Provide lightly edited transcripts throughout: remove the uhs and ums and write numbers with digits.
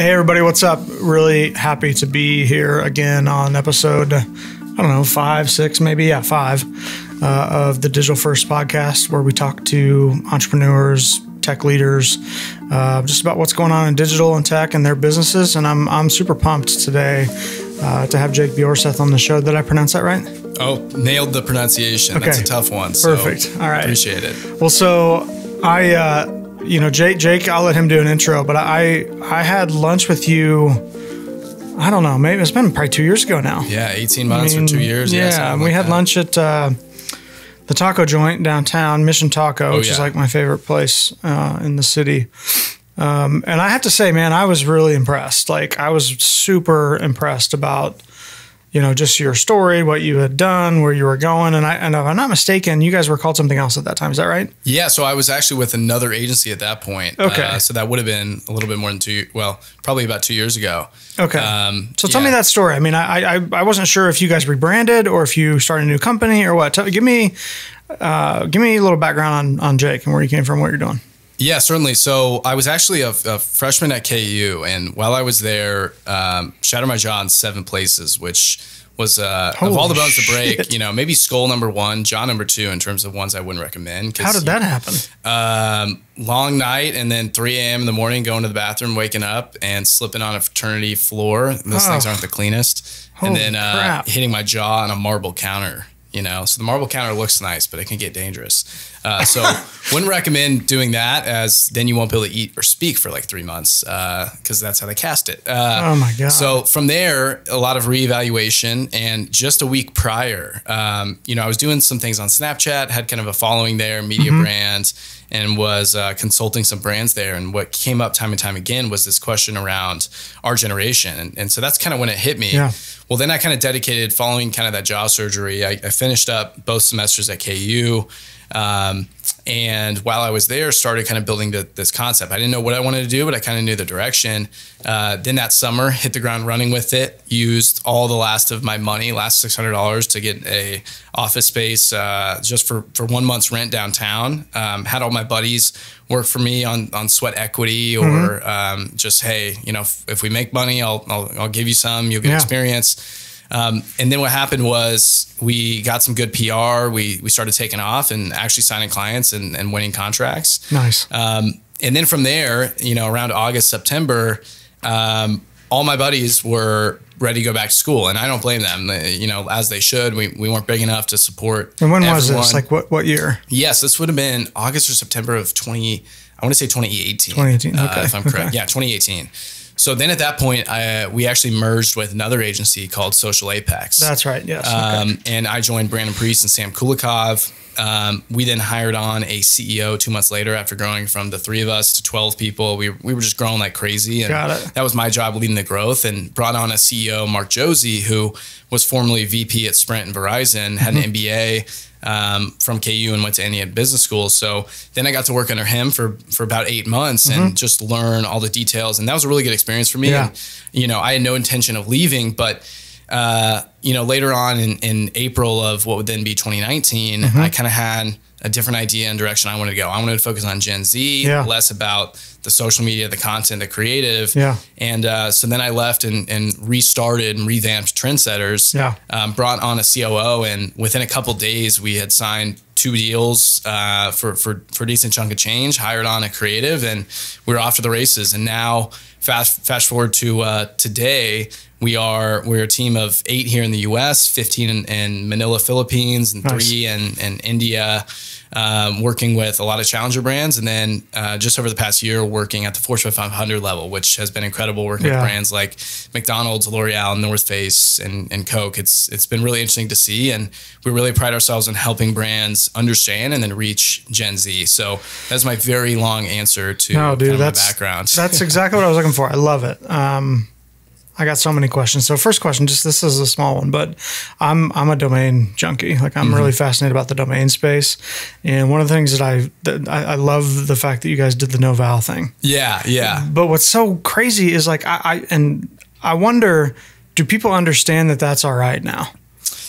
Hey everybody, what's up? Really happy to be here again on episode, 5, 6, maybe, 5 of the Digital First podcast, where we talk to entrepreneurs, tech leaders, just about what's going on in digital and tech and their businesses. And I'm super pumped today to have Jake Bjorseth on the show. Did I pronounce that right? Oh, nailed the pronunciation. Okay. That's a tough one. Perfect. So all right. Appreciate it. Well, so Jake, I'll let him do an intro, but I had lunch with you, I don't know, maybe it's been probably 2 years ago now. Yeah, 18 months or 2 years. Yeah, we had lunch at the taco joint downtown, Mission Taco, which is like my favorite place in the city. And I have to say, man, I was really impressed. Like, I was super impressed about, just your story, what you had done, where you were going. And if I'm not mistaken, you guys were called something else at that time. Is that right? Yeah. So I was actually with another agency at that point. Okay. So that would have been a little bit more than probably about 2 years ago. Okay. So tell me that story. I mean, I wasn't sure if you guys rebranded or if you started a new company or what. Give me a little background on Jake and where you came from, what you're doing. Yeah, certainly. So I was actually a freshman at KU, and while I was there, shattered my jaw in 7 places, which was of all the bones to break. Maybe skull number 1, jaw number 2 in terms of ones I wouldn't recommend. How did that happen? Long night, and then 3 a.m. in the morning, going to the bathroom, waking up, and slipping on a fraternity floor. Those things aren't the cleanest. And then hitting my jaw on a marble counter. So the marble counter looks nice, but it can get dangerous. So wouldn't recommend doing that, as then you won't be able to eat or speak for like 3 months, because that's how they cast it. Oh my God. So from there, a lot of reevaluation, and just a week prior, I was doing some things on Snapchat, had kind of a following there, media brand, and was consulting some brands there. And what came up time and time again was this question around our generation. And so that's kind of when it hit me. Yeah. Well, then I kind of dedicated, following kind of that jaw surgery, I finished up both semesters at KU. And while I was there, started kind of building this concept. I didn't know what I wanted to do, but I kind of knew the direction. Then that summer, hit the ground running with it, used all the last of my money, last $600 to get a office space just for 1 month's rent downtown. Had all my buddies work for me on sweat equity, or just, hey, if we make money, I'll give you some, you'll get experience. And then what happened was we got some good PR. We started taking off and actually signing clients and winning contracts. Nice. And then from there, around August, September, all my buddies were ready to go back to school, and I don't blame them. As they should. We weren't big enough to support. And when was this? Like what year? Yes, this would have been August or September of 2018. 2018. Okay. If I'm correct. Yeah, 2018. So then at that point, we actually merged with another agency called Social Apex. That's right, yes. And I joined Brandon Priest and Sam Kulikov. We then hired on a CEO 2 months later, after growing from the 3 of us to 12 people. We were just growing like crazy. And that was my job, leading the growth, and brought on a CEO, Mark Josie, who was formerly VP at Sprint and Verizon, had an MBA from KU and went to Indiana Business School. So then I got to work under him for about 8 months and just learn all the details. And that was a really good experience for me. Yeah. And, I had no intention of leaving, but later on in April of what would then be 2019, I kind of had a different idea and direction I wanted to go. I wanted to focus on Gen Z, less about the social media, the content, the creative. Yeah. And so then I left and restarted and revamped Trendsetters, brought on a COO, and within a couple of days we had signed 2 deals for a decent chunk of change, hired on a creative, and we were off to the races. And now fast forward to today, we're a team of 8 here in the US, 15 in Manila, Philippines, and 3 in India, working with a lot of challenger brands. And then just over the past year, working at the Fortune 500 level, which has been incredible, working with brands like McDonald's, L'Oreal, North Face, and Coke. It's been really interesting to see. And we really pride ourselves in helping brands understand and then reach Gen Z. So that's my very long answer to my background. That's exactly what I was looking for. I love it. I got so many questions. So first question, just this is a small one, but I'm a domain junkie. Like, I'm really fascinated about the domain space. And one of the things that I love the fact that you guys did the no val thing. Yeah. Yeah. But what's so crazy is, like, I wonder, do people understand that that's all right now?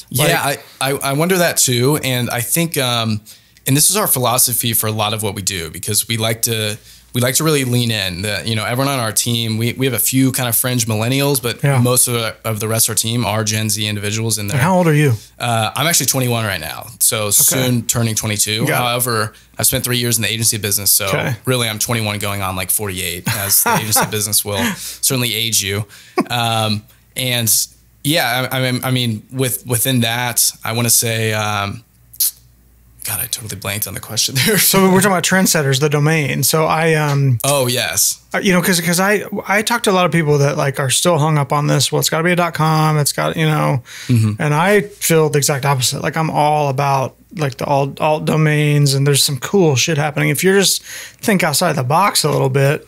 Yeah, I wonder that too. And I think, and this is our philosophy for a lot of what we do, because we like to we like to really lean in. Everyone on our team, we have a few kind of fringe millennials, but most of the rest of our team are Gen Z individuals in there. And how old are you? I'm actually 21 right now, so soon turning 22. However, I've spent 3 years in the agency business, so really I'm 21 going on like 48, as the agency business will certainly age you. And yeah, I mean, within that, I want to say, God, I totally blanked on the question there. So we're talking about trendsetters, the domain. So oh yes. Because I talk to a lot of people that like are still hung up on this. Well, it's got to be a .com. It's got, and I feel the exact opposite. Like I'm all about like the alt domains, and there's some cool shit happening. If you just think outside the box a little bit.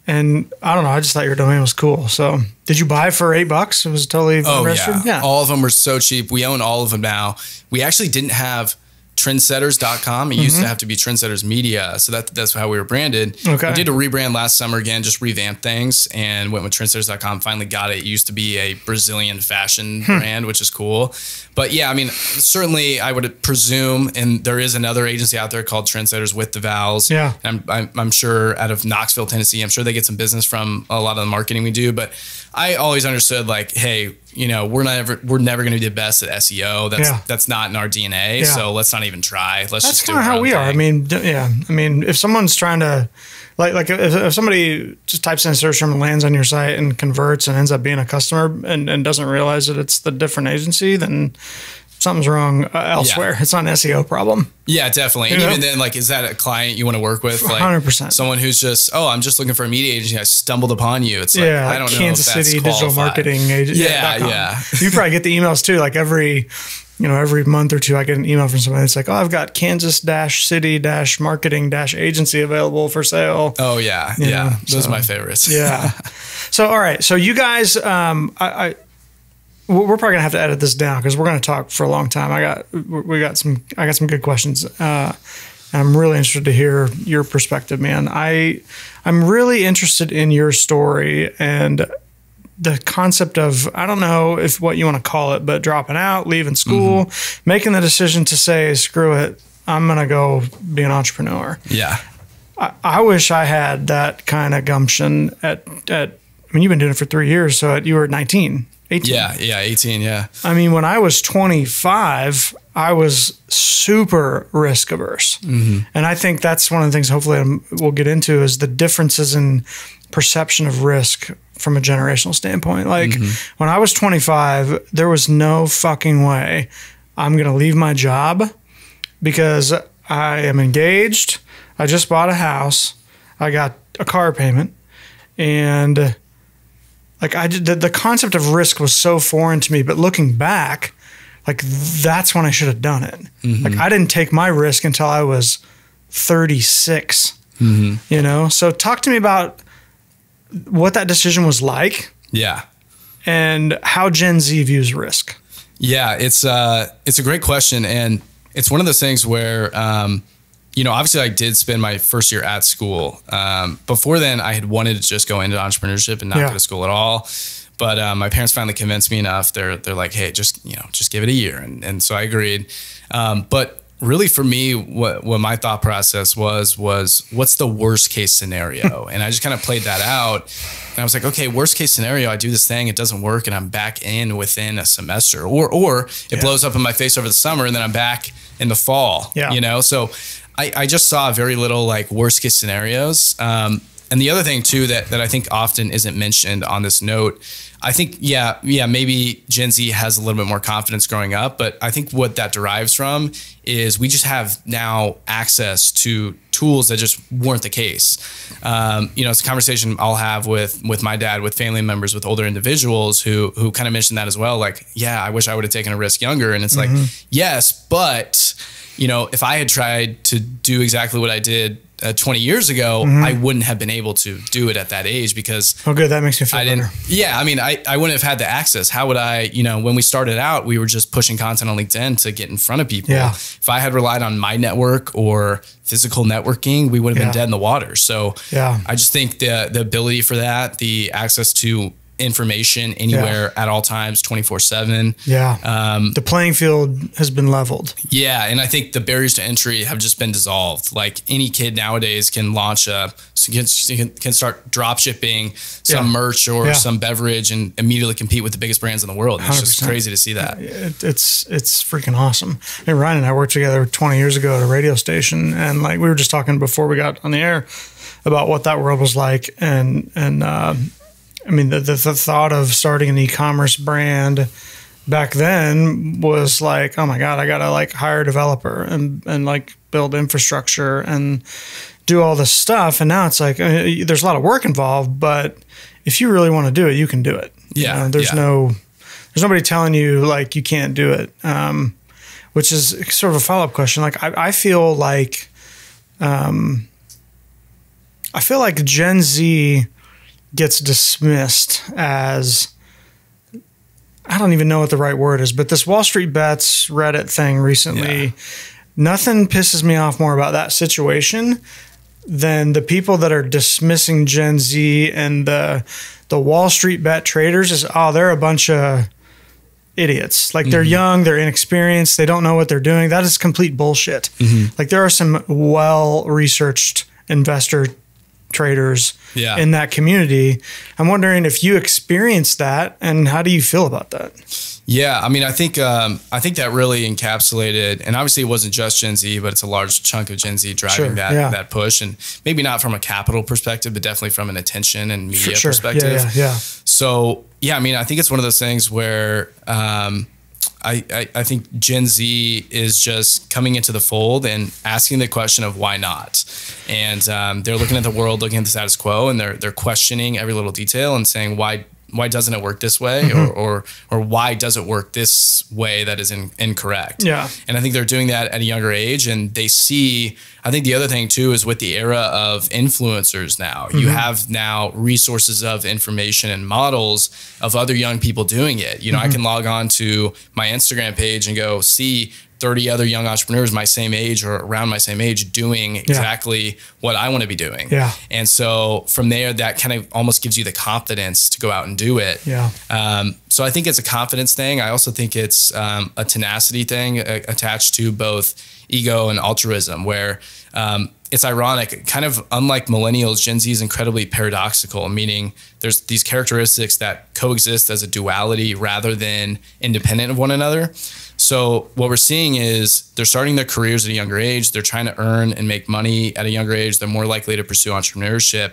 And I don't know, I just thought your domain was cool. So did you buy it for $8? It was totally registered? Yeah. All of them were so cheap. We own all of them now. We actually didn't have trendsetters.com. It used to have to be Trendsetters Media. So that's how we were branded. Okay. We did a rebrand last summer again, just revamped things and went with trendsetters.com. Finally got it. It used to be a Brazilian fashion brand, which is cool. But yeah, I mean, certainly I would presume, and there is another agency out there called Trendsetters with the vowels. Yeah. I'm sure out of Knoxville, Tennessee, I'm sure they get some business from a lot of the marketing we do. But I always understood like, hey, we're never going to be the best at SEO. That's not in our DNA. So let's not even try. Let's just do it. That's kind of how we are. I mean, I mean, if someone's trying to like if somebody just types in a search term and lands on your site and converts and ends up being a customer and doesn't realize that it's the different agency, then something's wrong elsewhere. It's not an SEO problem. Yeah, definitely. And even then, like, is that a client you want to work with? Like 100%. Someone who's just, I'm just looking for a media agency. I stumbled upon you. It's like, I don't know Kansas if that's City digital marketing agency. Yeah. You probably get the emails too. Like every month or two, I get an email from somebody that's like, I've got Kansas-City-marketing-agency available for sale. Oh yeah. Those are my favorites. Yeah. So, all right. So you guys, we're probably gonna have to edit this down because we're gonna talk for a long time. I got some good questions. And I'm really interested to hear your perspective, man. I'm really interested in your story and the concept of, I don't know if what you want to call it, but dropping out, leaving school, making the decision to say, screw it, I'm gonna go be an entrepreneur. Yeah. I wish I had that kind of gumption I mean, you've been doing it for 3 years, so you were 19. 18. Yeah, 18, yeah. I mean, when I was 25, I was super risk averse. And I think that's one of the things hopefully we'll get into is the differences in perception of risk from a generational standpoint. Like when I was 25, there was no fucking way I'm going to leave my job because I am engaged. I just bought a house. I got a car payment and like the concept of risk was so foreign to me, but looking back, like that's when I should have done it. Like I didn't take my risk until I was 36, So talk to me about what that decision was like. Yeah. And how Gen Z views risk. Yeah, it's a great question. And it's one of those things where, obviously I did spend my first year at school. Before then, I had wanted to just go into entrepreneurship and not go to school at all. But my parents finally convinced me enough. They're like, hey, just give it a year. And so I agreed. But really for me, what my thought process was what's the worst case scenario? And I just kind of played that out. And I was like, okay, worst case scenario, I do this thing, it doesn't work, and I'm back in within a semester. Or it blows up in my face over the summer, and then I'm back in the fall. So I just saw very little like worst case scenarios. And the other thing too that I think often isn't mentioned on this note, I think, maybe Gen Z has a little bit more confidence growing up, but I think what that derives from is we just have now access to tools that just weren't the case. It's a conversation I'll have with my dad, with family members, with older individuals who kind of mentioned that as well. Like, yeah, I wish I would have taken a risk younger. And it's like, yes, but if I had tried to do exactly what I did 20 years ago, I wouldn't have been able to do it at that age because that makes me feel better. Yeah, I mean, I wouldn't have had the access. How would I, when we started out, we were just pushing content on LinkedIn to get in front of people. Yeah. If I had relied on my network or physical networking, we would have been dead in the water. So I just think the ability for that, the access to information anywhere at all times, 24/7. Yeah. The playing field has been leveled. Yeah. And I think the barriers to entry have just been dissolved. Like any kid nowadays can launch can start drop shipping some merch or some beverage and immediately compete with the biggest brands in the world. And it's just crazy to see that. It's freaking awesome. I mean, Ryan and I worked together 20 years ago at a radio station, and like we were just talking before we got on the air about what that world was like. And I mean, the thought of starting an e-commerce brand back then was like, oh my God, I got to like hire a developer and like build infrastructure and do all this stuff. And now it's like, there's a lot of work involved, but if you really want to do it, you can do it. Yeah. There's nobody telling you like you can't do it. Which is sort of a follow-up question. Like I feel like Gen Z gets dismissed as, I don't even know what the right word is, but this Wall Street Bets Reddit thing recently, nothing pisses me off more about that situation than the people that are dismissing Gen Z and the Wall Street bet traders is, oh, they're a bunch of idiots. Like they're young, they're inexperienced, they don't know what they're doing. That is complete bullshit. Like there are some well-researched investor traders in that community. I'm wondering if you experienced that and how do you feel about that? Yeah, I mean, I think that really encapsulated, and obviously it wasn't just Gen Z, but it's a large chunk of Gen Z driving that push, and maybe not from a capital perspective, but definitely from an attention and media perspective. So yeah, I mean, I think it's one of those things where I think Gen Z is just coming into the fold and asking the question of why not, and they're looking at the world, looking at the status quo, and they're questioning every little detail and saying why doesn't it work this way, or why does it work this way that is incorrect? Yeah. And I think they're doing that at a younger age, and they see. I think the other thing too is with the era of influencers now, you have now resources of information and models of other young people doing it. You know, I can log on to my Instagram page and go see 30 other young entrepreneurs my same age or around my same age doing exactly what I want to be doing. Yeah. And so from there, that kind of almost gives you the confidence to go out and do it. Yeah. So I think it's a confidence thing. I also think it's a tenacity thing attached to both ego and altruism, where it's ironic, kind of unlike millennials, Gen Z is incredibly paradoxical, meaning there's these characteristics that coexist as a duality rather than independent of one another. So what we're seeing is they're starting their careers at a younger age. They're trying to earn and make money at a younger age. They're more likely to pursue entrepreneurship.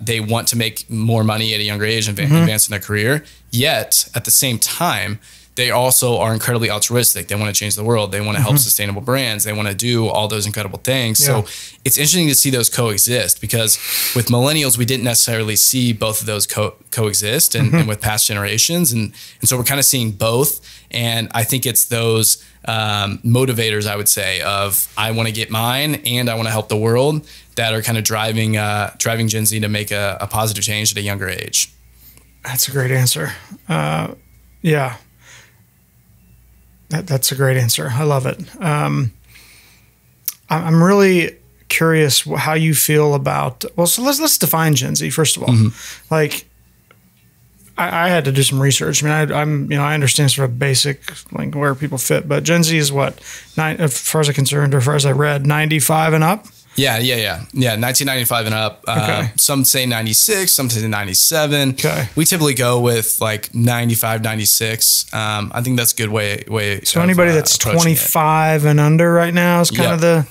They want to make more money at a younger age and advance in their career. Yet at the same time, they also are incredibly altruistic. They want to change the world. They want to help sustainable brands. They want to do all those incredible things. So it's interesting to see those coexist, because with millennials, we didn't necessarily see both of those coexist and with past generations. And so we're kind of seeing both. And I think it's those motivators, I would say, of I want to get mine and I want to help the world, that are kind of driving Gen Z to make a positive change at a younger age. That's a great answer. Yeah. That's a great answer. I love it. I'm really curious how you feel about. Well, so let's define Gen Z first of all. Like, I had to do some research. I mean, I understand sort of basic like where people fit, but Gen Z is what, as far as I'm concerned, or as far as I read, 95 and up. Yeah. 1995 and up. Okay. Some say 96, some say 97. Okay. We typically go with like 95, 96. I think that's a good way. So anybody that's 25 and under right now is kind of the.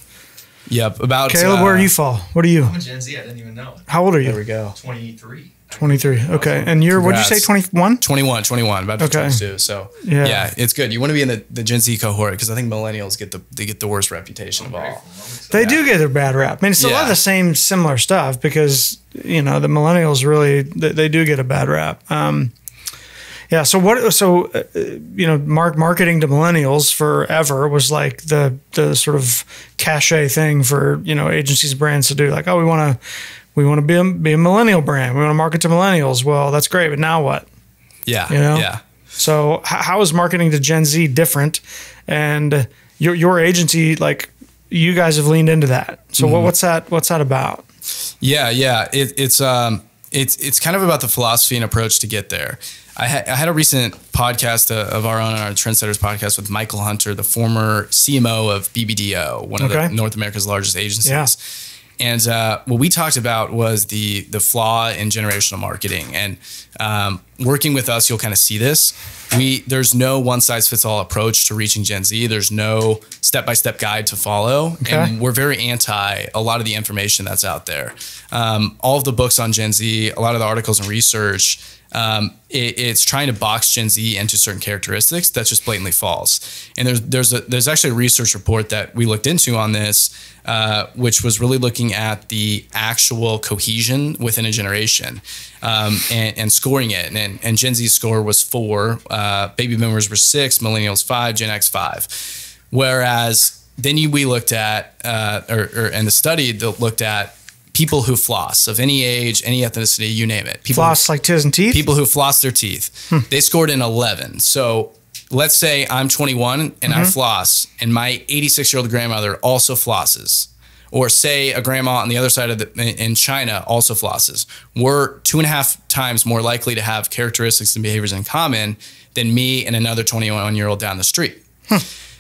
Yep. About Caleb, where do you fall? What are you? I'm a Gen Z. I didn't even know it. How old are you? There we go. 23. 23. Okay. And you're, what did you say, 21? 21, about to 22. So yeah, it's good. You want to be in the Gen Z cohort, because I think millennials get the worst reputation of all. They do get a bad rap. I mean, it's a lot of the same similar stuff, because, you know, the millennials really, they do get a bad rap. Yeah. So marketing to millennials forever was like the sort of cachet thing for, you know, agencies, brands to do, like, oh, we want to be a millennial brand. We want to market to millennials. Well, that's great, but now what? Yeah. You know? Yeah. So how is marketing to Gen Z different? And your agency, like, you guys have leaned into that. So what's that about? Yeah. It's it's kind of about the philosophy and approach to get there. I had a recent podcast of our own, our Trendsetters podcast, with Michael Hunter, the former CMO of BBDO, one of the North America's largest agencies. Yeah. And what we talked about was the flaw in generational marketing. And working with us, you'll kind of see this. There's no one size fits all approach to reaching Gen Z. There's no step-by-step guide to follow. Okay. And we're very anti a lot of the information that's out there. All of the books on Gen Z, a lot of the articles and research, it's trying to box Gen Z into certain characteristics that's just blatantly false. And there's actually a research report that we looked into on this, which was really looking at the actual cohesion within a generation, and scoring it. And Gen Z's score was 4, baby boomers were 6, millennials 5, Gen X 5. Whereas then we looked at, and the study that looked at people who floss of any age, any ethnicity, you name it. People floss like teeth and teeth? People who floss their teeth. They scored an 11. So let's say I'm 21 and I floss, and my 86-year-old grandmother also flosses. Or say a grandma on the other side of in China also flosses. We're 2.5 times more likely to have characteristics and behaviors in common than me and another 21-year-old down the street.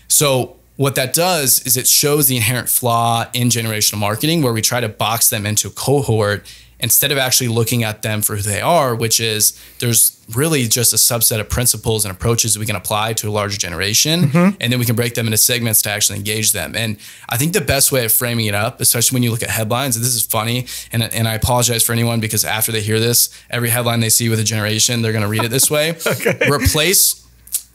So what that does is it shows the inherent flaw in generational marketing, where we try to box them into a cohort instead of actually looking at them for who they are, which is there's really just a subset of principles and approaches we can apply to a larger generation. And then we can break them into segments to actually engage them. And I think the best way of framing it up, especially when you look at headlines, and this is funny, and I apologize for anyone, because after they hear this, every headline they see with a generation, they're going to read it this way.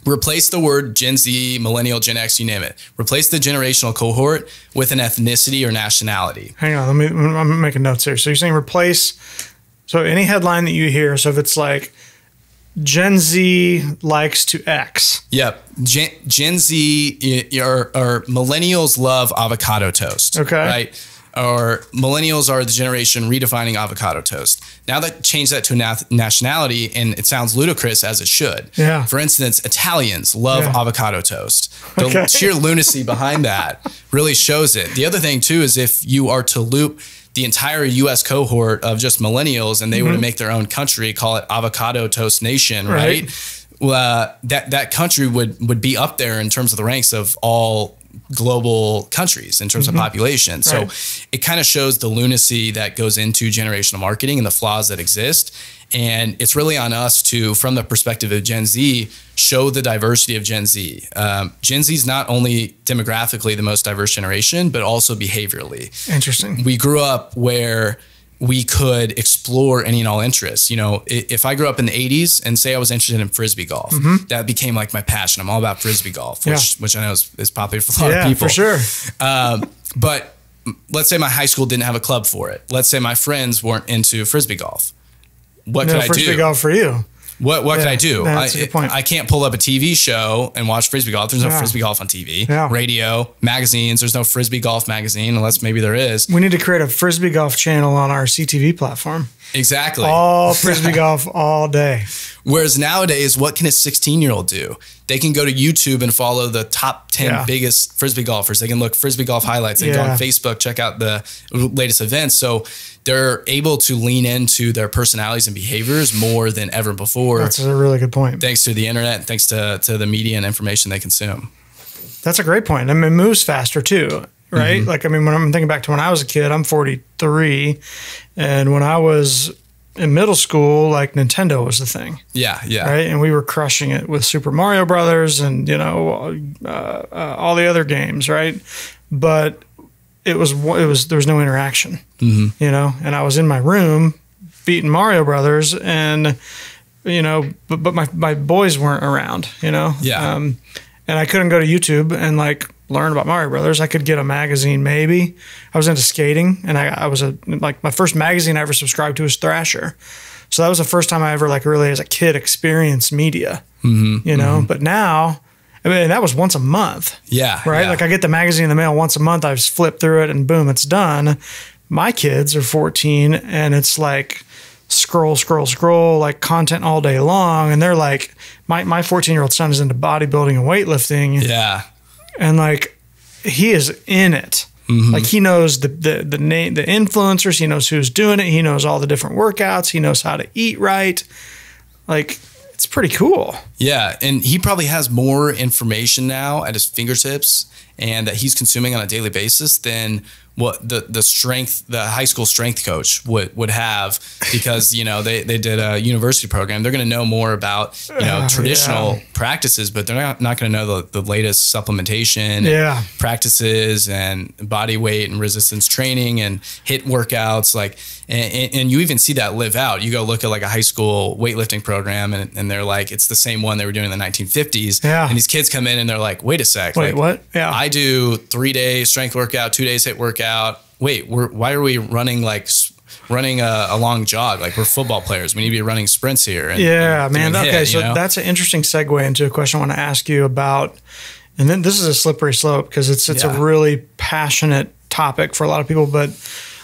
Replace the word Gen Z, millennial, Gen X, you name it. Replace the generational cohort with an ethnicity or nationality. Hang on, I'm making notes here. So you're saying replace, so any headline that you hear, so if it's like Gen Z likes to X. Yep. Gen Z or millennials love avocado toast. Okay. Right? Or millennials are the generation redefining avocado toast. Now that change that to nationality, and it sounds ludicrous, as it should. Yeah. For instance, Italians love avocado toast. The sheer lunacy behind that really shows it. The other thing too is if you are to loop the entire U.S. cohort of just millennials and they were to make their own country, call it Avocado Toast Nation, right? That country would be up there in terms of the ranks of all global countries in terms of population. So it kind of shows the lunacy that goes into generational marketing and the flaws that exist. And it's really on us to, from the perspective of Gen Z, show the diversity of Gen Z. Gen Z is not only demographically the most diverse generation, but also behaviorally. Interesting. We grew up where we could explore any and all interests. You know, if I grew up in the 80s and say I was interested in Frisbee golf, that became like my passion. I'm all about Frisbee golf, which I know is popular for a lot of people. Yeah, for sure. But let's say my high school didn't have a club for it. Let's say my friends weren't into Frisbee golf. What could I do? Frisbee golf for you. What could I do? That's a good point. I can't pull up a TV show and watch Frisbee golf. There's no Frisbee golf on TV, radio, magazines. There's no Frisbee golf magazine, unless maybe there is. We need to create a Frisbee golf channel on our CTV platform. Exactly. All Frisbee golf all day. Whereas nowadays, what can a 16-year-old do? They can go to YouTube and follow the top 10 biggest Frisbee golfers. They can look Frisbee golf highlights. They can go on Facebook, check out the latest events. So they're able to lean into their personalities and behaviors more than ever before. That's a really good point. Thanks to the internet, thanks to the media and information they consume. That's a great point. I mean, it moves faster too, right? Like, I mean, when I'm thinking back to when I was a kid, I'm 43. And when I was in middle school, like Nintendo was the thing. Yeah. Right. And we were crushing it with Super Mario Brothers and, you know, all the other games. Right. But there was no interaction, you know, and I was in my room beating Mario Brothers and, you know, but my boys weren't around, you know? Yeah. And I couldn't go to YouTube and like learn about Mario Brothers. I could get a magazine maybe. I was into skating and I was my first magazine I ever subscribed to was Thrasher. So that was the first time I ever like really as a kid experienced media, you know, but now, I mean, that was once a month. Yeah. Right. Yeah. Like I get the magazine in the mail once a month. I just flip through it and boom, it's done. My kids are 14 and it's like scroll, like content all day long. And they're like, my 14-year-old son is into bodybuilding and weightlifting. Yeah. And like, he is in it. Like he knows the name, the influencers. He knows who's doing it. He knows all the different workouts. He knows how to eat right. Like, it's pretty cool. Yeah. And he probably has more information now at his fingertips and that he's consuming on a daily basis than what the high school strength coach would have, because, you know, they did a university program. They're going to know more about, you know, traditional practices, but they're not going to know the latest supplementation practices and body weight and resistance training and HIIT workouts. Like, and you even see that live out. You go look at like a high school weightlifting program and they're like, it's the same one they were doing in the 1950s. Yeah. And these kids come in and they're like, wait a sec. Wait, like, what? Yeah. I do 3 days strength workout, 2 days HIIT workout. Wait, why are we running a long jog? Like, we're football players. We need to be running sprints here. And man. Okay. HIIT, So you know? that's an interesting segue into a question I want to ask you about. And then this is a slippery slope because it's a really passionate topic for a lot of people. But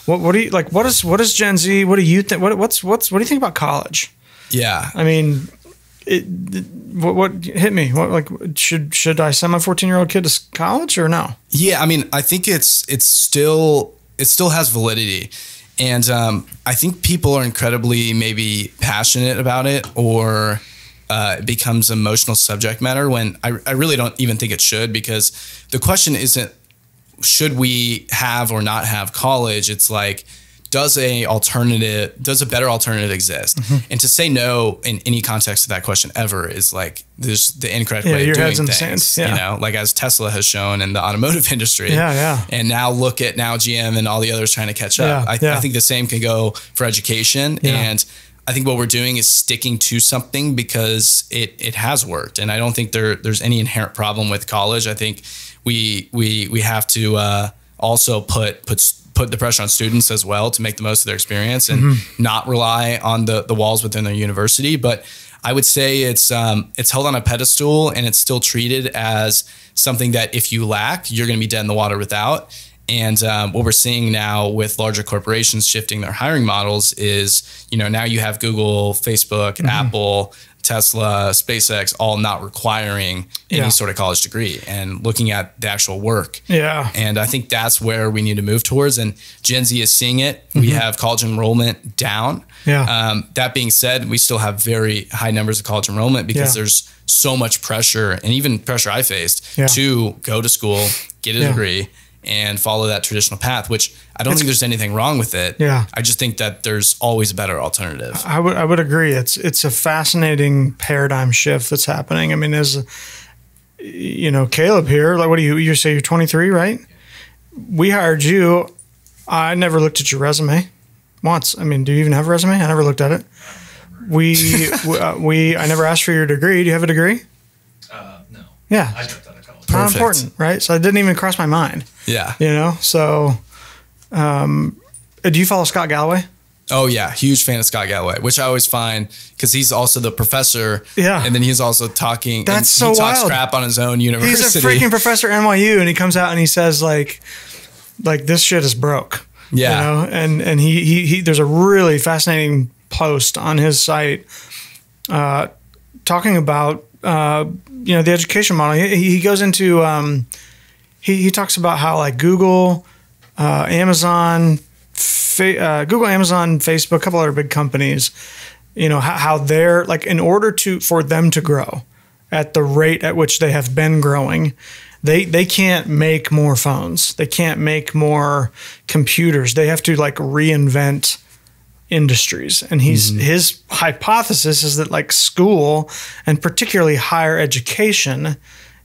what do you like? What is Gen Z? What do you think? What do you think about college? Yeah. I mean, what hit me? What, like, should I send my 14-year-old kid to college or no? Yeah. I mean, I think it still has validity. And I think people are incredibly maybe passionate about it, or it becomes emotional subject matter, when I really don't even think it should, because the question isn't should we have or not have college. It's like, does a better alternative exist? And to say no in any context to that question ever is like, there's the incorrect way of doing things, you know, like as Tesla has shown in the automotive industry. And now look at GM and all the others trying to catch up. I think the same can go for education. And I think what we're doing is sticking to something because it has worked. And I don't think there's any inherent problem with college. I think we have to also put the pressure on students as well to make the most of their experience and not rely on the walls within their university. But I would say it's held on a pedestal, and it's still treated as something that if you lack, you're going to be dead in the water without. And what we're seeing now with larger corporations shifting their hiring models is, you know, now you have Google, Facebook, Apple, Tesla, SpaceX, all not requiring any sort of college degree and looking at the actual work. And I think that's where we need to move towards. And Gen Z is seeing it. We have college enrollment down. That being said, we still have very high numbers of college enrollment because there's so much pressure, and even pressure I faced to go to school, get a degree, and follow that traditional path, which I don't think there's anything wrong with it. I just think that there's always a better alternative. I would agree. It's a fascinating paradigm shift that's happening. I mean, as you know, Caleb here, like, what do you say you're 23, right? We hired you. I never looked at your resume once. I mean, do you even have a resume? I never looked at it. I never asked for your degree. Do you have a degree? No. Yeah. I dropped out of college. Not important, right? So it didn't even cross my mind. You know, so do you follow Scott Galloway? Oh yeah, huge fan of Scott Galloway, which I always find, because he's also the professor. And then he's also talking. That's so wild. He talks wild. crap on his own university. He's a freaking professor at NYU, and he comes out and he says like this shit is broke. You know, and he there's a really fascinating post on his site talking about you know, the education model. He goes into he talks about how like Google, Amazon, Facebook, a couple other big companies, you know, how they're like, in order for them to grow at the rate at which they have been growing, they can't make more phones. They can't make more computers. They have to like reinvent industries. And his hypothesis is that like school, and particularly higher education,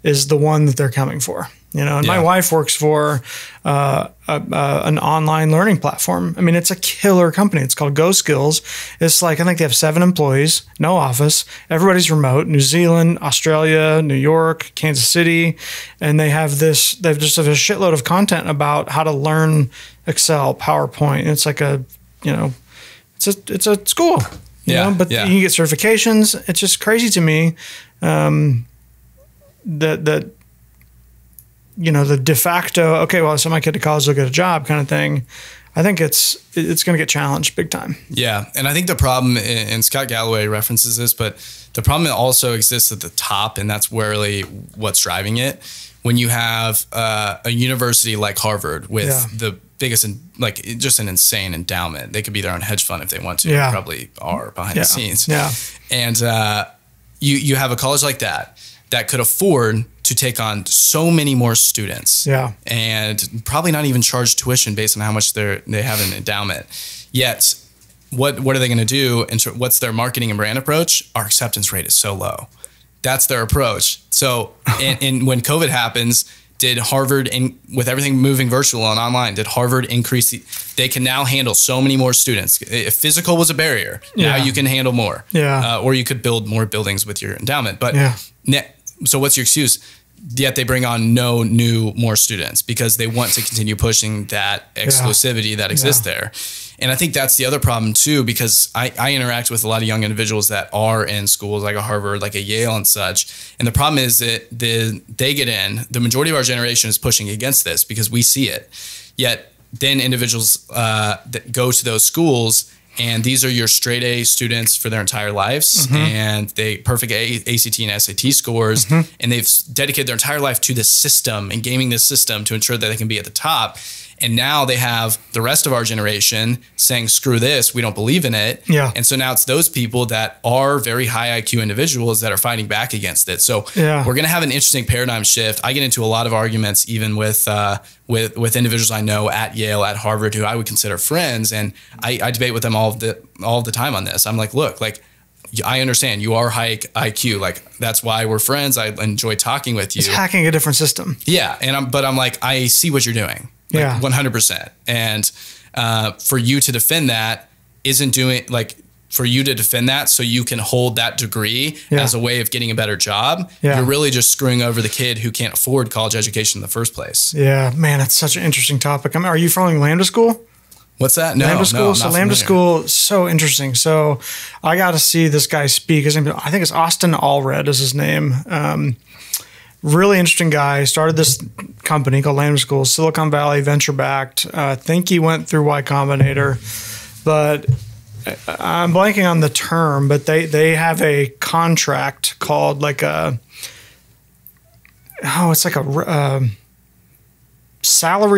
is the one that they're coming for. You know, and my wife works for an online learning platform. I mean, it's a killer company. It's called Go Skills. It's like, I think they have 7 employees, no office. Everybody's remote. New Zealand, Australia, New York, Kansas City. And they have they've just have a shitload of content about how to learn Excel, PowerPoint. And it's like it's a school, you know, but you can get certifications. It's just crazy to me that you know, the de facto, okay, well, send my kid to college, they'll get a job kind of thing. I think it's going to get challenged big time. Yeah. And I think the problem, and Scott Galloway references this, but the problem also exists at the top, and that's really what's driving it, when you have a university like Harvard with the biggest, just an insane endowment. They could be their own hedge fund if they want to. They probably are behind the scenes. Yeah. And you have a college like that could afford to take on so many more students. Yeah. And probably not even charge tuition based on how much they have an endowment. Yet, what are they going to do? And what's their marketing and brand approach? Our acceptance rate is so low. That's their approach. So, and when COVID happens, did Harvard, with everything moving virtual and online, did Harvard increase they can now handle so many more students. If physical was a barrier, now you can handle more. Yeah. Or you could build more buildings with your endowment. But so what's your excuse? Yet they bring on no new more students because they want to continue pushing that exclusivity that exists there. And I think that's the other problem too, because I interact with a lot of young individuals that are in schools like a Harvard, like a Yale and such. And the problem is that they get in, the majority of our generation is pushing against this because we see it. Yet then individuals that go to those schools, and these are your straight A students for their entire lives, and they perfect ACT and SAT scores, and they've dedicated their entire life to this system and gaming this system to ensure that they can be at the top. And now they have the rest of our generation saying, screw this, we don't believe in it. Yeah. And so now it's those people that are very high IQ individuals that are fighting back against it. So we're going to have an interesting paradigm shift. I get into a lot of arguments, even with individuals I know at Yale, at Harvard, who I would consider friends. And I debate with them all the time on this. I'm like, look, I understand you are high IQ. That's why we're friends. I enjoy talking with you. It's hacking a different system. Yeah. But I'm like, I see what you're doing. 100%. And for you to defend that for you to defend that so you can hold that degree as a way of getting a better job, you're really just screwing over the kid who can't afford college education in the first place. Yeah, man, that's such an interesting topic. Are you following Lambda School? What's that? No, Lambda School. No, so Lambda School is so interesting. So I got to see this guy speak. His name, I think it's Austin Allred is his name. Really interesting guy. Started this company called Lambda School, Silicon Valley, venture backed. I think he went through Y Combinator, but I'm blanking on the term. But they have a contract called salary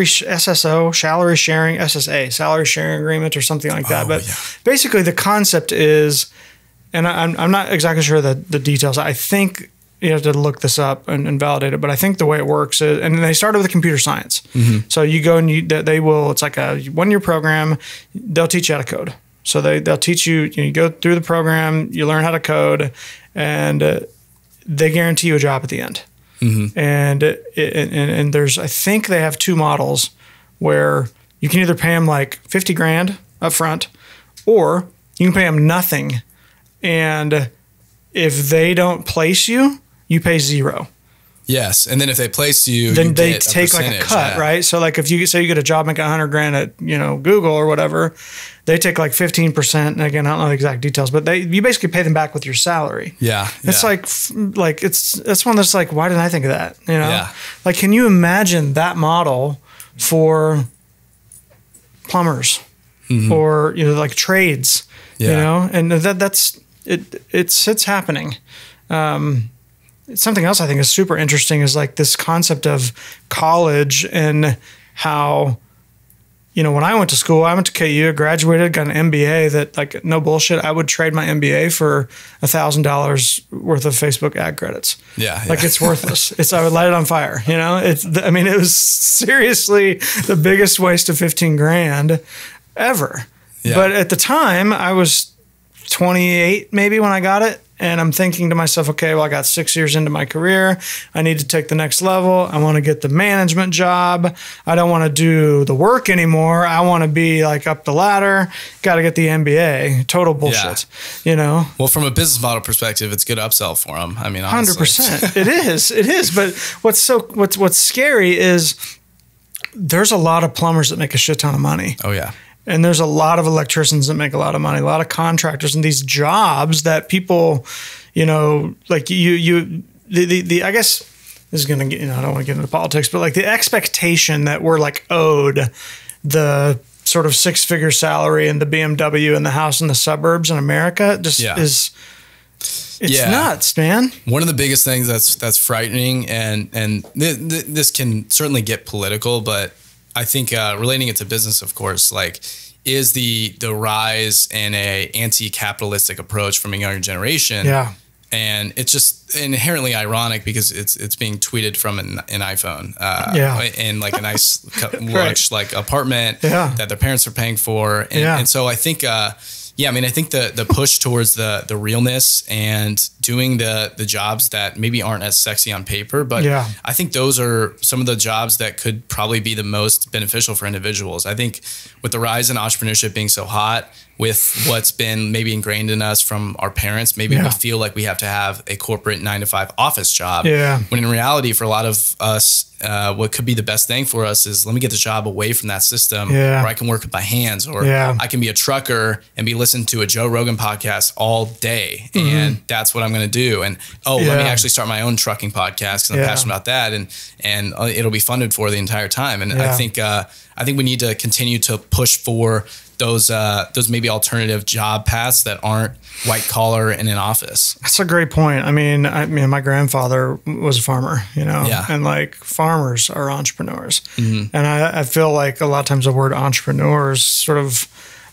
SSO, salary sharing SSA, salary sharing agreement or something like that. But basically the concept is, and I'm not exactly sure the details. I think you have to look this up and validate it. But I think the way it works is, and they started with computer science. So you go and it's like a 1-year program. They'll teach you how to code. So they'll teach you, you go through the program, you learn how to code, and they guarantee you a job at the end. And there's, I think they have 2 models where you can either pay them like $50,000 up front, or you can pay them nothing. And if they don't place you, you pay 0. Yes, and then if they place you, then they get take a cut, right? So if you say you get a job making $100,000 at Google or whatever, they take 15%. And again, I don't know the exact details, but you basically pay them back with your salary. Yeah, it's that's one that's why didn't I think of that? Can you imagine that model for plumbers or trades? And that's it. It's happening. Something else I think is super interesting is this concept of college and how, when I went to school, I went to KU, graduated, got an MBA that no bullshit, I would trade my MBA for $1,000 worth of Facebook ad credits. Yeah. It's worthless. I would light it on fire. It was seriously the biggest waste of $15,000 ever. Yeah. But at the time I was 28 maybe when I got it. And I'm thinking to myself, okay, well, I got 6 years into my career. I need to take the next level. I want to get the management job. I don't want to do the work anymore. I want to be up the ladder. Got to get the MBA. Total bullshit, Well, from a business model perspective, it's good upsell for them. I mean, honestly. 100%. It is. But what's scary is there's a lot of plumbers that make a shit ton of money. Oh, yeah. And there's a lot of electricians that make a lot of money, a lot of contractors, and these jobs that people, I guess this is going to get, I don't want to get into politics, but the expectation that we're owed the sort of 6-figure salary and the BMW and the house in the suburbs in America just is It's nuts, man. One of the biggest things that's frightening, and this can certainly get political, but I think relating it to business, of course, like, is the rise in a anti-capitalistic approach from a younger generation. Yeah. And it's just inherently ironic because it's being tweeted from an iPhone, in like a nice lush like apartment that their parents are paying for, and so I think I think the push towards the realness and doing the jobs that maybe aren't as sexy on paper, but I think those are some of the jobs that could probably be the most beneficial for individuals. I think with the rise in entrepreneurship being so hot, with what's been maybe ingrained in us from our parents, maybe we feel like we have to have a corporate 9-to-5 office job. Yeah. When in reality, for a lot of us, what could be the best thing for us is, let me get the job away from that system where I can work with my hands, or I can be a trucker and be listening to a Joe Rogan podcast all day. And that's what I'm going to do. And, let me actually start my own trucking podcast because I'm passionate about that. And it'll be funded for the entire time. And I think we need to continue to push for those maybe alternative job paths that aren't white collar in an office. That's a great point. I mean, my grandfather was a farmer, and like farmers are entrepreneurs. And I feel like a lot of times the word entrepreneurs sort of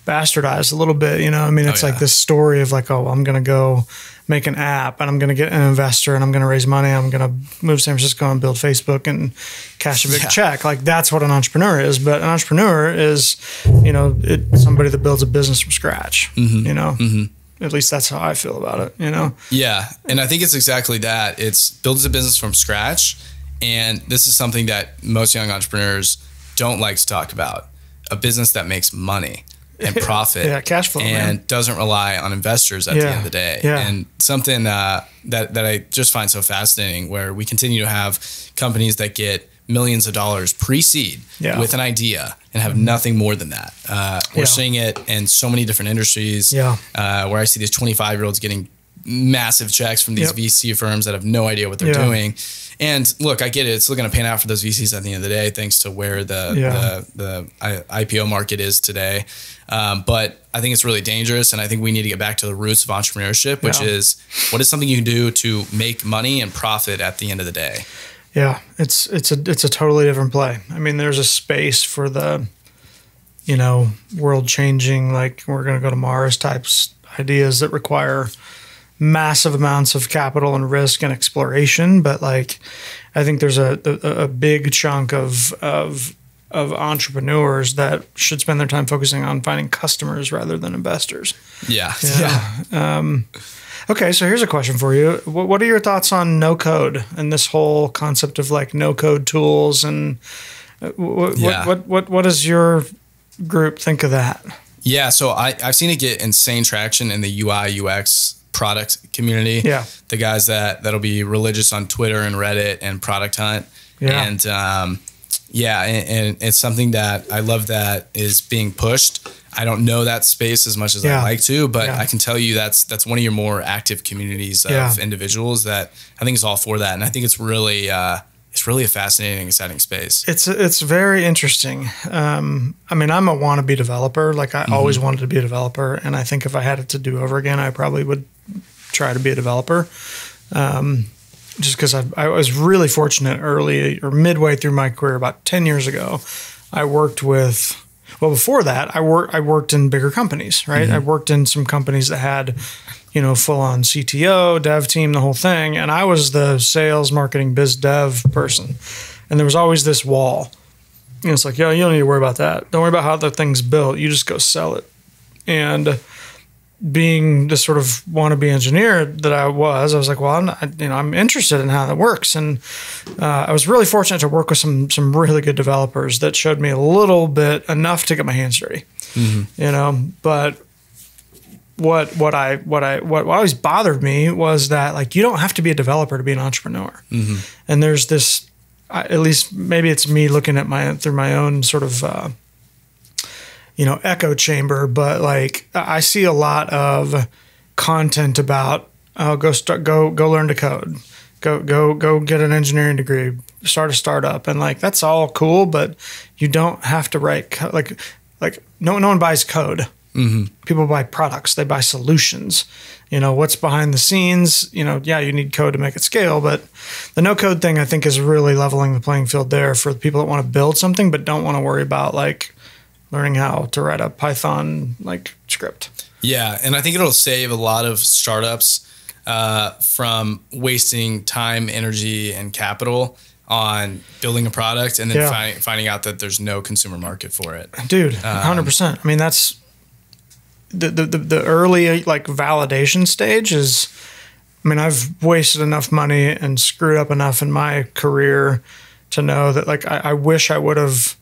bastardized a little bit, it's like this story of like, I'm going to go make an app and I'm going to get an investor and I'm going to raise money. I'm going to move to San Francisco and build Facebook and cash a big check. Like, that's what an entrepreneur is. But an entrepreneur is, somebody that builds a business from scratch, At least that's how I feel about it, Yeah. And I think it's exactly that. It's builds a business from scratch. And this is something that most young entrepreneurs don't like to talk about. A business that makes money and profit, cash flow, and doesn't rely on investors at the end of the day. And something that I just find so fascinating, where we continue to have companies that get millions of dollars pre-seed with an idea and have nothing more than that. We're seeing it in so many different industries, where I see these 25-year-olds getting massive checks from these VC firms that have no idea what they're doing. And look, I get it. It's still going to pan out for those VCs at the end of the day, thanks to where the IPO market is today. But I think it's really dangerous. And I think we need to get back to the roots of entrepreneurship, which is, what is something you can do to make money and profit at the end of the day? Yeah, it's a totally different play. I mean, there's a space for the, world changing, like we're going to go to Mars types ideas that require massive amounts of capital and risk and exploration. But like, I think there's a big chunk of entrepreneurs that should spend their time focusing on finding customers rather than investors. Okay, so here's a question for you. What are your thoughts on NoCode and this whole concept of like NoCode tools, and what does your group think of that? Yeah, so I've seen it get insane traction in the UI UX product community. Yeah, the guys that'll be religious on Twitter and Reddit and Product Hunt. And and it's something that I love that is being pushed. I don't know that space as much as I'd like to, but I can tell you that's one of your more active communities of individuals that I think is all for that. And I think it's really a fascinating, exciting space. It's very interesting. I mean, I'm a wannabe developer. Like, I always wanted to be a developer. And I think if I had it to do over again, I probably would try to be a developer. Just because I was really fortunate early or midway through my career, about 10 years ago, I worked with, before that, I worked in bigger companies, right? I worked in some companies that had, full on CTO, dev team, the whole thing. And I was the sales, marketing, biz dev person. And there was always this wall. And it's like, you don't need to worry about that. Don't worry about how the thing's built. You just go sell it. And being the sort of wannabe engineer that I was like, well, I'm interested in how that works. And I was really fortunate to work with some really good developers that showed me a little bit, enough to get my hands dirty, but what always bothered me was that, like, you don't have to be a developer to be an entrepreneur. And there's this, at least maybe it's me looking at through my own sort of, echo chamber, but like, I see a lot of content about, go learn to code, go get an engineering degree, start a startup. And like, that's all cool, but you don't have to write like no one buys code. People buy products, they buy solutions. You know, what's behind the scenes, you know, yeah, you need code to make it scale, but the no code thing I think is really leveling the playing field there for the people that want to build something, but don't want to worry about like learning how to write a Python like script. Yeah. And I think it'll save a lot of startups from wasting time, energy, and capital on building a product and then finding out that there's no consumer market for it. Dude, 100%. I mean, that's the early like validation stage is, I mean, I've wasted enough money and screwed up enough in my career to know that like, I wish I would have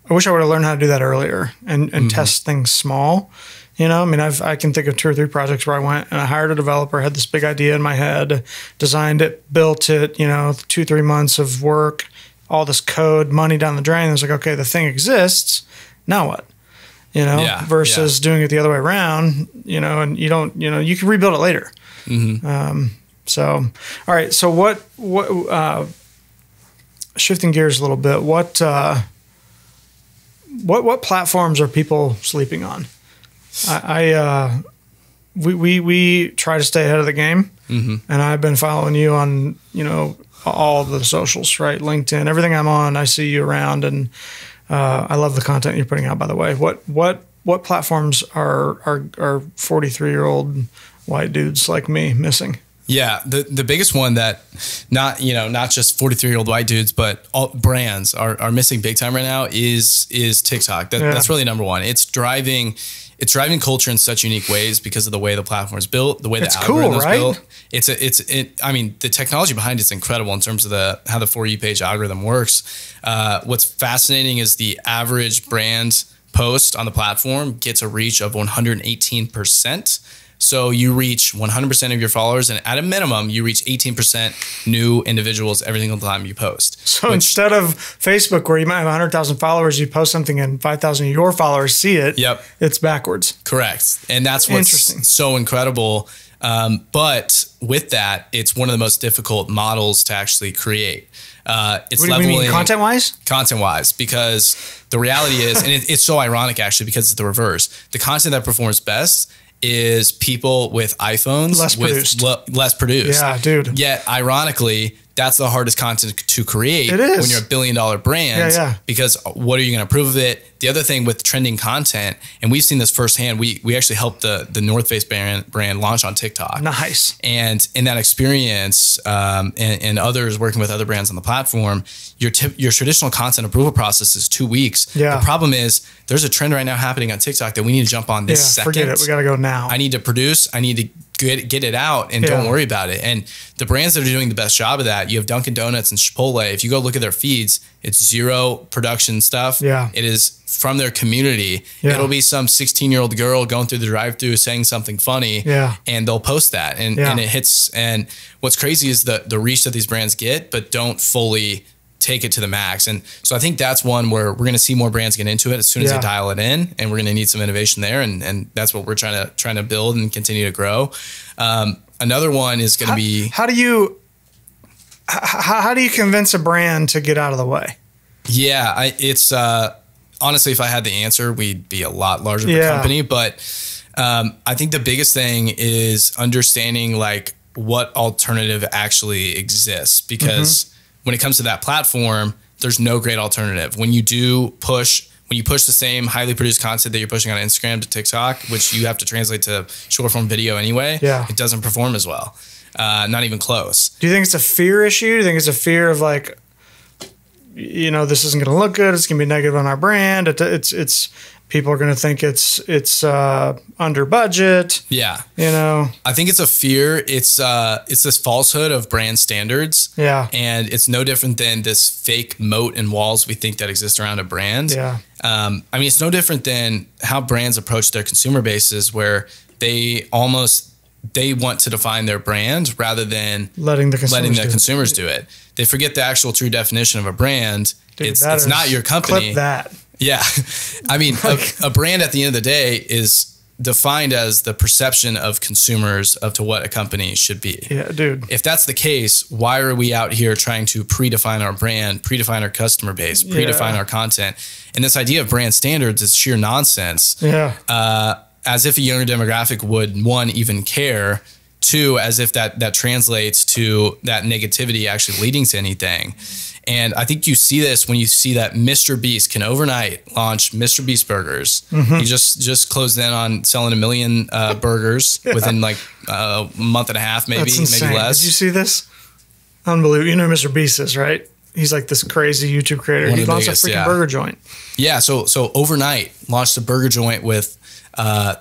learned how to do that earlier and test things small. You know, I mean, I can think of 2 or 3 projects where I went and I hired a developer, had this big idea in my head, designed it, built it, you know, 2-3 months of work, all this code, money down the drain. It's like, okay, the thing exists. Now what? You know, versus doing it the other way around, you know, and you don't, you know, you can rebuild it later. So, all right. So what, shifting gears a little bit, what platforms are people sleeping on? We try to stay ahead of the game, and I've been following you on, you know, all of the socials, right? LinkedIn, everything I'm on, I see you around, and I love the content you're putting out, by the way. What platforms are 43-year-old white dudes like me missing? Yeah, the biggest one that not just 43-year-old white dudes, but all brands are missing big time right now is TikTok. That's really number one. It's driving culture in such unique ways because of the way the platform is built, the way the algorithm is built. I mean, the technology behind it's incredible in terms of how the For You page algorithm works. What's fascinating is the average brand post on the platform gets a reach of 118%. So you reach 100% of your followers, and at a minimum, you reach 18% new individuals every single time you post. So instead of Facebook, where you might have 100,000 followers, you post something and 5,000 of your followers see it. Yep, it's backwards. Correct, and that's what's so incredible. But with that, it's one of the most difficult models to actually create. It's what do you mean, content-wise? Content-wise, because the reality is, and it's so ironic actually, because it's the reverse. The content that performs best is people with iPhones less produced. Yeah, dude. Yet, ironically, that's the hardest content to create when you're a $1 billion brand. Because what are you going to prove of it? The other thing with trending content, and we've seen this firsthand, we actually helped the North Face brand launch on TikTok. Nice. And in that experience, and others working with other brands on the platform, your traditional content approval process is 2 weeks. Yeah. The problem is there's a trend right now happening on TikTok that we need to jump on this second. Forget it. We got to go now. I need to produce. I need to get it out, and don't worry about it. And the brands that are doing the best job of that, you have Dunkin' Donuts and Chipotle. If you go look at their feeds, it's zero production stuff. Yeah. It is from their community. Yeah. It'll be some 16-year-old girl going through the drive-thru saying something funny, and they'll post that, and it hits. And what's crazy is the reach that these brands get, but don't fully take it to the max. And so I think that's one where we're going to see more brands get into it as soon as they dial it in, and we're going to need some innovation there. And that's what we're trying to build and continue to grow. Another one is going to be, how do you convince a brand to get out of the way? Yeah, it's honestly, if I had the answer, we'd be a lot larger of a company. But I think the biggest thing is understanding like what alternative actually exists, because when it comes to that platform, there's no great alternative. When you push the same highly produced content that you're pushing on Instagram to TikTok, which you have to translate to short form video anyway, it doesn't perform as well. Not even close. Do you think it's a fear issue? Do you think it's a fear of like, you know, this isn't going to look good, it's going to be negative on our brand? It's people are going to think it's under budget. Yeah. You know, I think it's a fear. It's this falsehood of brand standards. Yeah. And it's no different than this fake moat and walls we think that exist around a brand. Yeah. I mean, it's no different than how brands approach their consumer bases, where they want to define their brand rather than letting the consumers do it. They forget the actual true definition of a brand. Dude, it's not your company. Clip that. Yeah. I mean, a brand at the end of the day is defined as the perception of consumers of to what a company should be. Yeah, dude. If that's the case, why are we out here trying to predefine our brand, predefine our customer base, predefine our content? And this idea of brand standards is sheer nonsense. Yeah. As if a younger demographic would, one, even care, two, as if that translates to that negativity actually leading to anything. And I think you see this when you see that Mr. Beast can overnight launch Mr. Beast Burgers. He just closed in on selling 1 million burgers within like a month and a half, maybe less. Did you see this? Unbelievable. You know who Mr. Beast is, right? He's like this crazy YouTube creator. He launched a freaking burger joint. Yeah. So overnight launched a burger joint with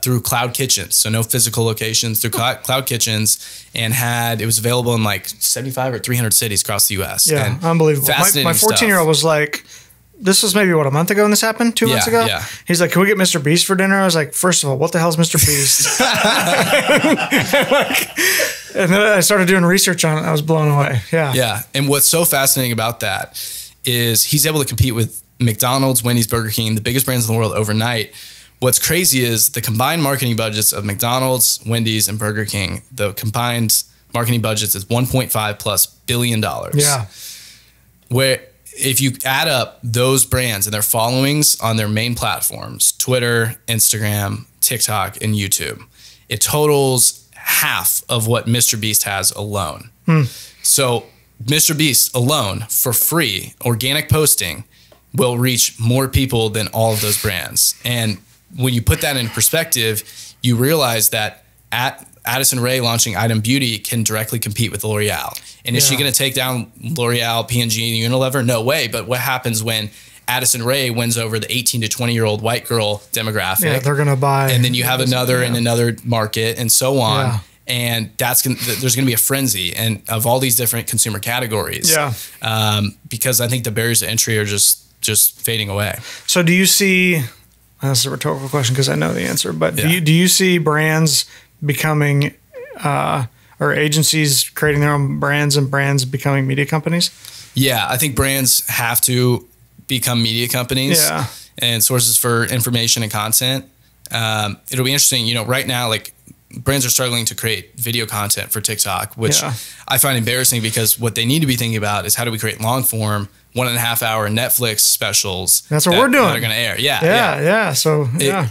through Cloud Kitchens, so no physical locations, through Cloud Kitchens, and it was available in like 75 or 300 cities across the U.S. Yeah, and unbelievable. My 14-year-old was like, this was maybe, what, a month ago when this happened? 2 months ago? Yeah. He's like, can we get Mr. Beast for dinner? I was like, first of all, what the hell is Mr. Beast? And then I started doing research on it. I was blown away. Yeah. Yeah. And what's so fascinating about that is he's able to compete with McDonald's, Wendy's, Burger King, the biggest brands in the world overnight. What's crazy is the combined marketing budgets of McDonald's, Wendy's, and Burger King, the combined marketing budgets is $1.5+ billion. Yeah. Where if you add up those brands and their followings on their main platforms, Twitter, Instagram, TikTok, and YouTube, it totals half of what Mr. Beast has alone. So Mr. Beast alone, for free, organic posting, will reach more people than all of those brands. And when you put that in perspective, you realize that Addison Rae launching Item Beauty can directly compete with L'Oreal. And is she going to take down L'Oreal, P&G, and Unilever? No way. But what happens when Addison Rae wins over the 18 to 20-year-old white girl demographic? Yeah, they're going to buy. And then you have another in another market and so on. Yeah. And there's going to be a frenzy of all these different consumer categories. Yeah. Because I think the barriers to entry are just fading away. So do you see... That's a rhetorical question because I know the answer. But do you see brands becoming, or agencies creating their own brands and brands becoming media companies? Yeah, I think brands have to become media companies and sources for information and content. It'll be interesting. You know, right now, like brands are struggling to create video content for TikTok, which I find embarrassing because what they need to be thinking about is how do we create long form 1.5 hour Netflix specials. That's what we're doing. That are going to air. Yeah. So,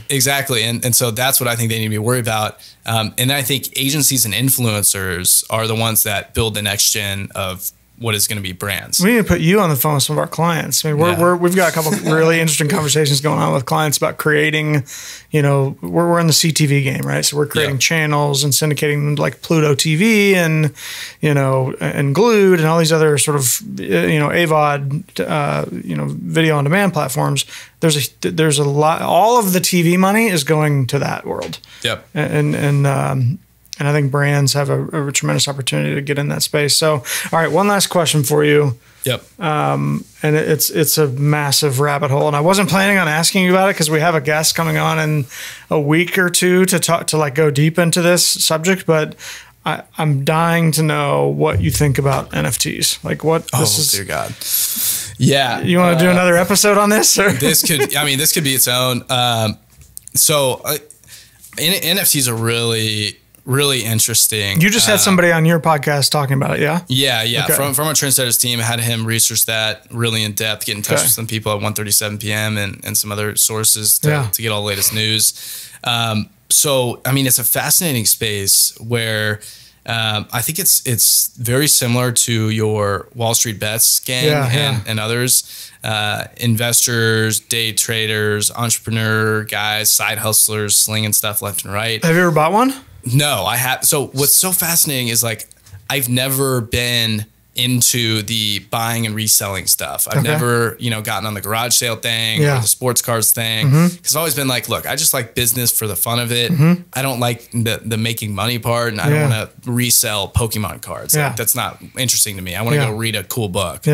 exactly. And so that's what I think they need to be worried about. And I think agencies and influencers are the ones that build the next gen of what is going to be brands. We need to put you on the phone with some of our clients. I mean, we've got a couple really interesting conversations going on with clients about creating, you know, we're in the CTV game, right? So we're creating channels and syndicating like Pluto TV and, you know, and Glued and all these other sort of, you know, AVOD, you know, video on demand platforms. There's a lot, all of the TV money is going to that world. Yep. And I think brands have a tremendous opportunity to get in that space. So, all right, one last question for you. Yep. And it's a massive rabbit hole. And I wasn't planning on asking you about it because we have a guest coming on in a week or two to talk, to like go deep into this subject. But I'm dying to know what you think about NFTs. Like what this is. Dear God. Yeah. You want to do another episode on this? Or? This could be its own. NFTs are really interesting. You just had somebody on your podcast talking about it, yeah? Yeah. Okay. From our TrndsTttrs team, I had him research that really in depth, get in touch with some people at 1:37 p.m. and some other sources to get all the latest news. So, I mean, it's a fascinating space where I think it's very similar to your Wall Street Bets gang and others. Investors, day traders, entrepreneur guys, side hustlers, slinging stuff left and right. Have you ever bought one? No, I have. So what's so fascinating is like, I've never been into the buying and reselling stuff. I've never, gotten on the garage sale thing or the sports cars thing. It's always been like, look, I just like business for the fun of it. I don't like the making money part, and I don't want to resell Pokemon cards. Like, that's not interesting to me. I want to go read a cool book.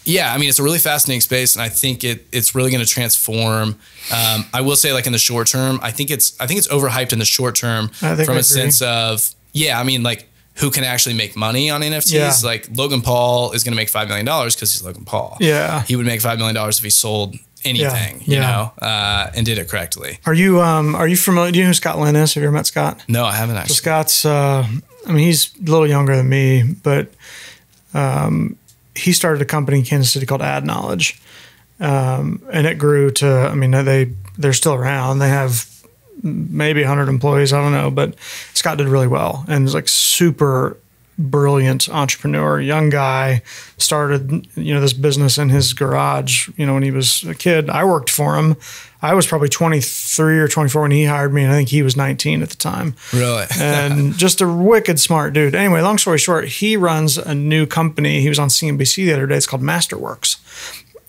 Yeah, I mean, it's a really fascinating space, and I think it's really going to transform. I will say, like in the short term, I think it's overhyped in the short term from a sense of like who can actually make money on NFTs. Yeah. Like Logan Paul is going to make $5 million because he's Logan Paul. Yeah, he would make $5 million if he sold anything, you know, and did it correctly. Are you familiar? Do you know who Scott Lynn is? Have you ever met Scott? No, I haven't actually. So Scott's, I mean, he's a little younger than me, but he started a company in Kansas City called Ad Knowledge. And it grew to, I mean, they're still around. They have maybe 100 employees. I don't know, but Scott did really well and was like super brilliant entrepreneur, young guy, started, you know, this business in his garage, you know, when he was a kid. I worked for him. I was probably 23 or 24 when he hired me, and I think he was 19 at the time. Really? And just a wicked smart dude. Anyway, long story short, he runs a new company. He was on CNBC the other day. It's called Masterworks.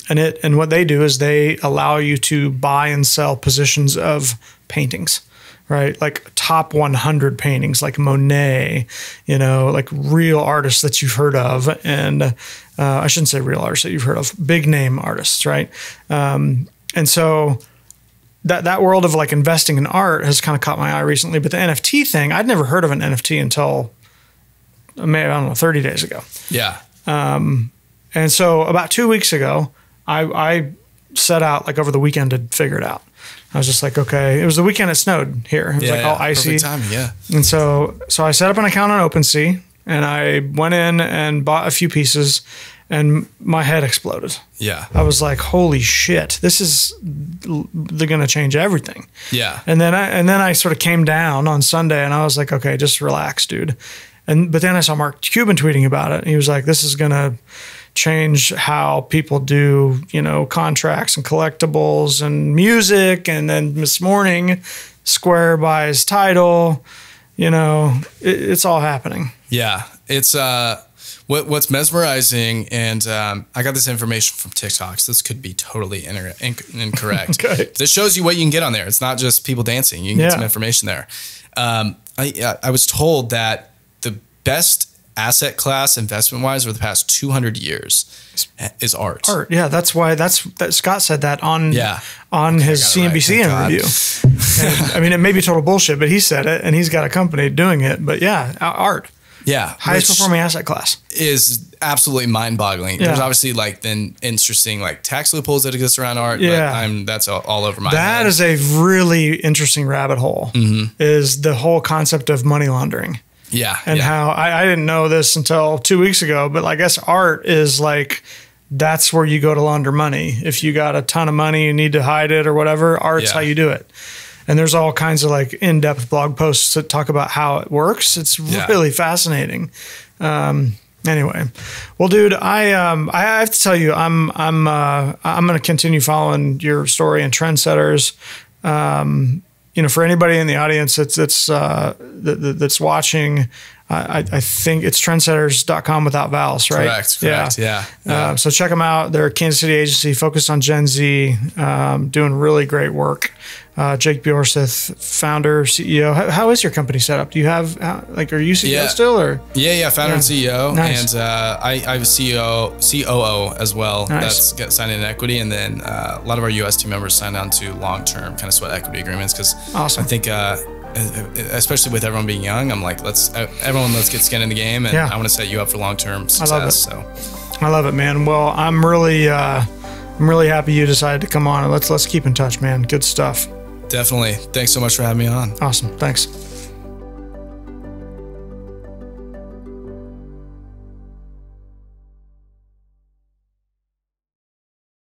And what they do is they allow you to buy and sell positions of paintings, right? Like top 100 paintings, like Monet, you know, like real artists that you've heard of. And I shouldn't say real artists that you've heard of, big name artists, right? And so that world of like investing in art has kind of caught my eye recently. But the NFT thing, I'd never heard of an NFT until maybe, I don't know, 30 days ago. Yeah. And so about 2 weeks ago, I set out like over the weekend to figure it out. I was just like, okay, it was the weekend it snowed here. It was like all icy. Perfect timing, yeah. And so I set up an account on OpenSea and I went in and bought a few pieces and my head exploded. Yeah. I was like, holy shit, they're going to change everything. Yeah. And then I sort of came down on Sunday and I was like, okay, just relax, dude. But then I saw Mark Cuban tweeting about it. And he was like, this is going to change how people do, you know, contracts and collectibles and music. And then this morning, Square buys Tidal, you know, it's all happening. Yeah. It's, what's mesmerizing, and I got this information from TikTok, so this could be totally incorrect. Okay. This shows you what you can get on there. It's not just people dancing. You can get some information there. I was told that the best asset class investment-wise over the past 200 years is art. Art, yeah. That's why Scott said that on his CNBC interview. And, I mean, it may be total bullshit, but he said it, and he's got a company doing it. But yeah, art. Yeah. Highest performing asset class. Is absolutely mind-boggling. Yeah. There's obviously like then interesting like tax loopholes that exist around art. Yeah. But that's all over my head. That is a really interesting rabbit hole, is the whole concept of money laundering. Yeah. And how I didn't know this until 2 weeks ago, but I guess art is like, that's where you go to launder money. If you got a ton of money, you need to hide it or whatever, art's how you do it. And there's all kinds of like in-depth blog posts that talk about how it works. It's really fascinating. Anyway, well, dude, I have to tell you, I'm going to continue following your story and Trendsetters. You know, for anybody in the audience that's watching, I think it's trendsetters.com without vowels, right? Correct. Yeah. So check them out. They're a Kansas City agency focused on Gen Z, doing really great work. Jake Bjorseth, founder, CEO. How is your company set up? Do you have are you CEO still or? Yeah, founder and CEO, nice. And I have a COO as well. Nice. That's signed in equity, and then a lot of our US team members signed on to long-term kind of sweat equity agreements because awesome. I think. Especially with everyone being young, I'm like, let's get skin in the game, and I want to set you up for long-term success. I love it, man. Well, I'm really happy you decided to come on. Let's keep in touch, man. Good stuff. Definitely. Thanks so much for having me on. Awesome. Thanks.